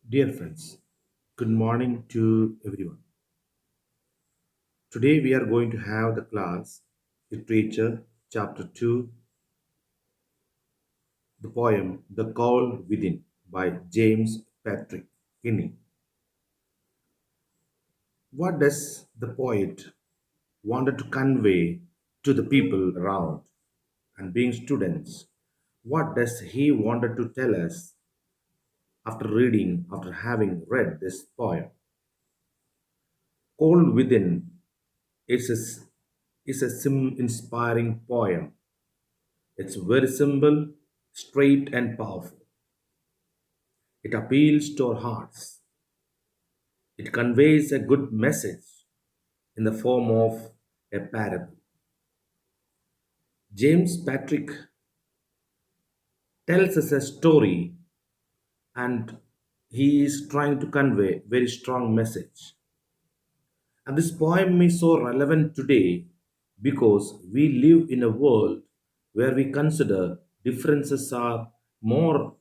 Dear friends, good morning to everyone. Today we are going to have the class Literature, Chapter 2, the poem The Call Within by James Patrick Kinney. What does the poet wanted to convey to the people around? And being students, what does he wanted to tell us after having read this poem? Call Within is a inspiring poem. It's very simple, straight, and powerful. It appeals to our hearts. It conveys a good message in the form of a parable. James Patrick tells us a story and he is trying to convey very strong message. And this poem is so relevant today because we live in a world where we consider differences are more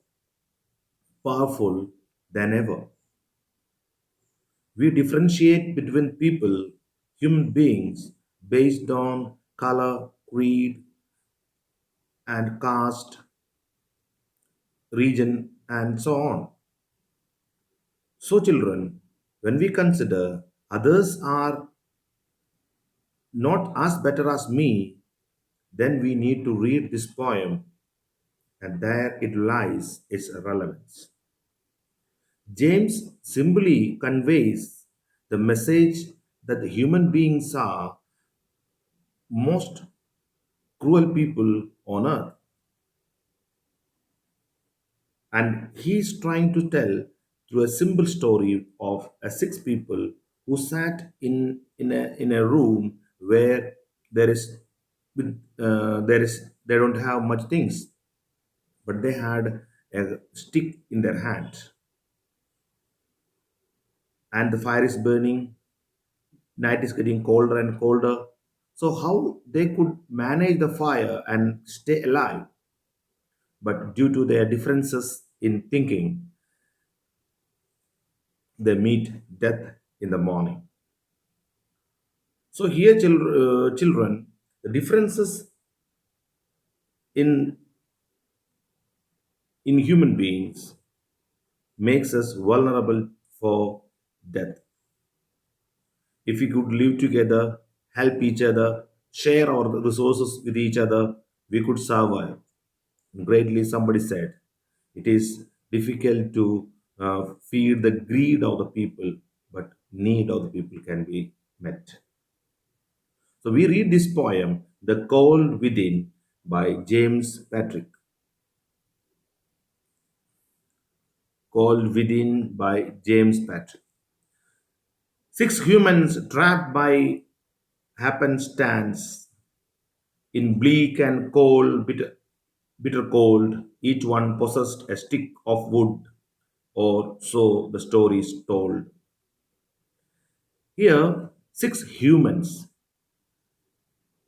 powerful than ever. We differentiate between people, human beings, based on color, creed, and caste, region, and so on. So, children, when we consider others are not as better as me, then we need to read this poem, and there it lies its relevance. James simply conveys the message that the human beings are most cruel people on earth. And he's trying to tell through a simple story of six people who sat in a room where there is they don't have much things, but they had a stick in their hand, and the fire is burning. Night is getting colder and colder. So how they could manage the fire and stay alive? But due to their differences in thinking, they meet death in the morning. So here, children, the differences in in human beings makes us vulnerable for death. If we could live together, help each other, share our resources with each other, we could survive. Greatly, somebody said, it is difficult to feed the greed of the people, but need of the people can be met. So we read this poem, The Cold Within, by James Patrick. Called Within by James Patrick. Six humans trapped by happenstance in bleak and cold, bitter cold, each one possessed a stick of wood, or so the story is told. Here, six humans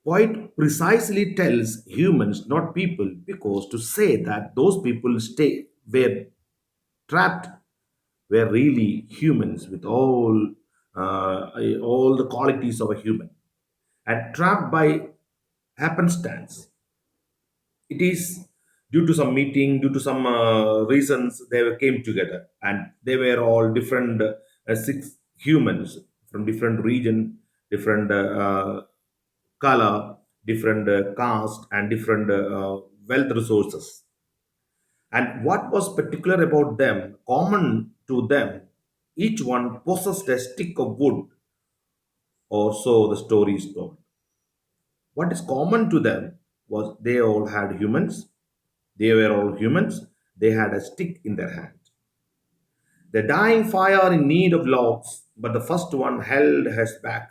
quite precisely tells humans, not people, because to say that those people stay were trapped were really humans with all the qualities of a human and trapped by happenstance. It is due to some meeting, due to some reasons, came together, and they were all different six humans from different region, different color, different caste, and different wealth resources. And what was particular about them, common to them, each one possessed a stick of wood, or so the story is told. What is common to them was they all had humans, they were all humans, they had a stick in their hand. The dying fire in need of logs, but the first one held hers back,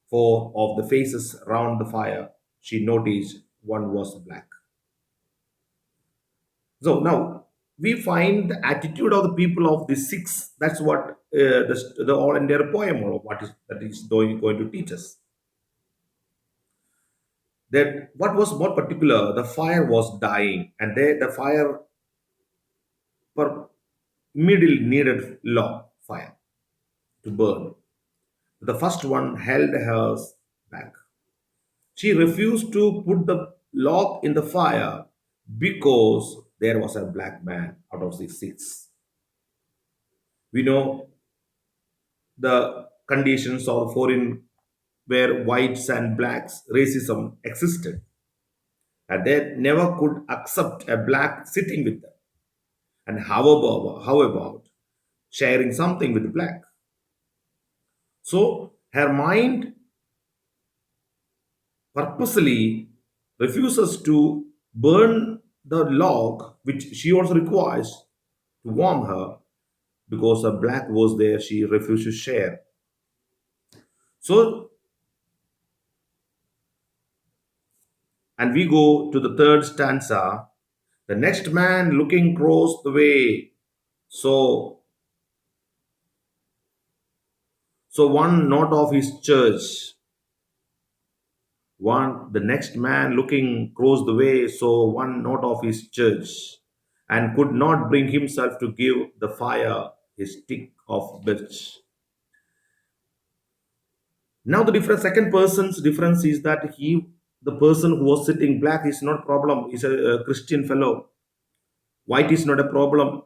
for of the faces round the fire she noticed one was black. So now we find the attitude of the people of the six. That's what the all entire poem or what is that is going to teach us. That what was more particular, the fire was dying, and the fire per, middle needed log fire to burn. The first one held hers back. She refused to put the log in the fire because there was a black man out of the six. We know the conditions of foreign where whites and blacks racism existed, and they never could accept a black sitting with them. And how about sharing something with black? So her mind purposely refuses to burn the log which she also requires to warm her because a black was there she refused to share. So, and we go to the third stanza. The next man looking across the way, so one not of his church. One the next man looking across the way saw one not of his church, and could not bring himself to give the fire his stick of birch. Now the different second person's difference is that the person who was sitting black is not problem. Is a Christian fellow. White is not a problem.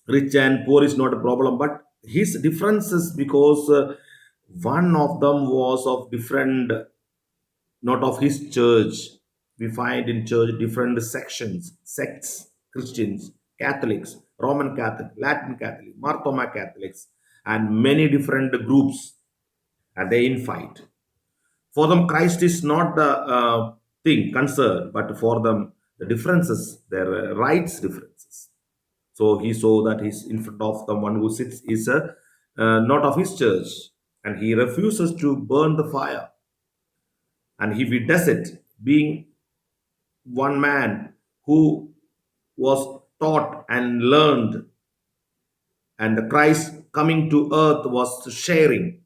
Rich and poor is not a problem. But his difference is because one of them was of different, not of his church. We find in church different sections, sects, Christians, Catholics, Roman Catholic, Latin Catholic, Marthoma Catholics, and many different groups, and they infight. For them, Christ is not the thing concern, but for them, the differences, their rights differences. So he saw that he's in front of the one who sits is a not of his church, and he refuses to burn the fire. And if he does it, being one man who was taught and learned, and the Christ coming to earth was sharing,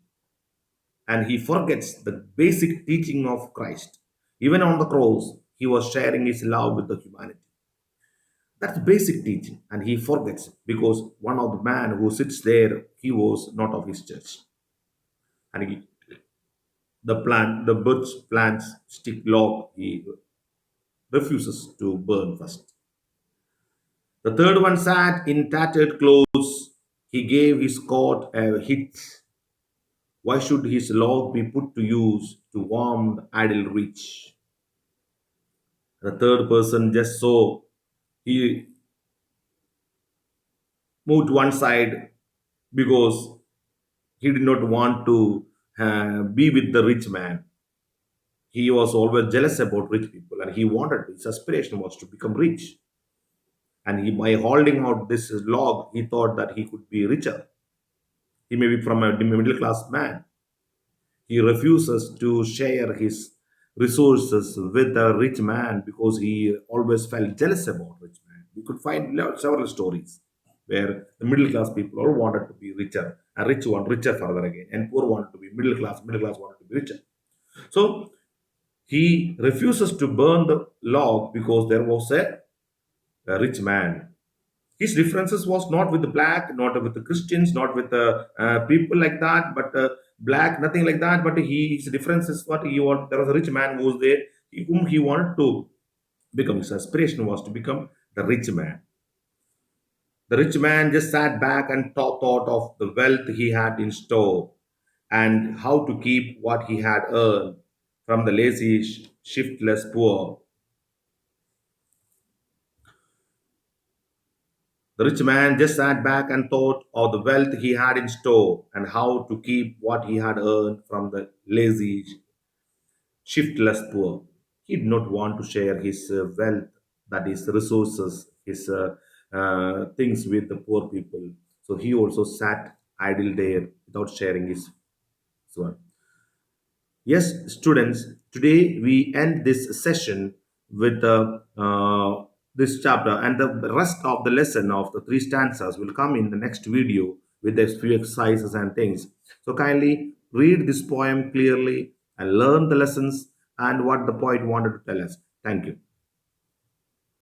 and he forgets the basic teaching of Christ. Even on the cross, he was sharing his love with the humanity. That's basic teaching, and he forgets because one of the man who sits there, he was not of his church, and the birch plants stick log, he refuses to burn first. The third one sat in tattered clothes. He gave his coat a hit. Why should his log be put to use to warm the idle rich? The third person just saw he moved one side because he did not want to be with the rich man. He was always jealous about rich people, and he wanted his aspiration was to become rich. And he, by holding out this log, he thought that he could be richer. He may be from a middle class man. He refuses to share his resources with a rich man because he always felt jealous about rich man. We could find several stories where the middle class people all wanted to be richer, and rich one richer further again, and poor wanted to be middle class wanted to be richer. So he refuses to burn the log because there was a rich man. His differences was not with the black, not with the Christians, not with the people like that, but black, nothing like that. But his difference is what he want. There was a rich man who was there, whom he wanted to become. His aspiration was to become the rich man. The rich man just sat back and thought of the wealth he had in store and how to keep what he had earned from the lazy, shiftless poor. The rich man just sat back and thought of the wealth he had in store and how to keep what he had earned from the lazy, shiftless poor. He did not want to share his wealth, that is, resources, his things with the poor people. So he also sat idle there without sharing his one. Yes, students, today we end this session with this chapter, and the rest of the lesson of the three stanzas will come in the next video with the few exercises and things. So kindly read this poem clearly and learn the lessons and what the poet wanted to tell us. Thank you.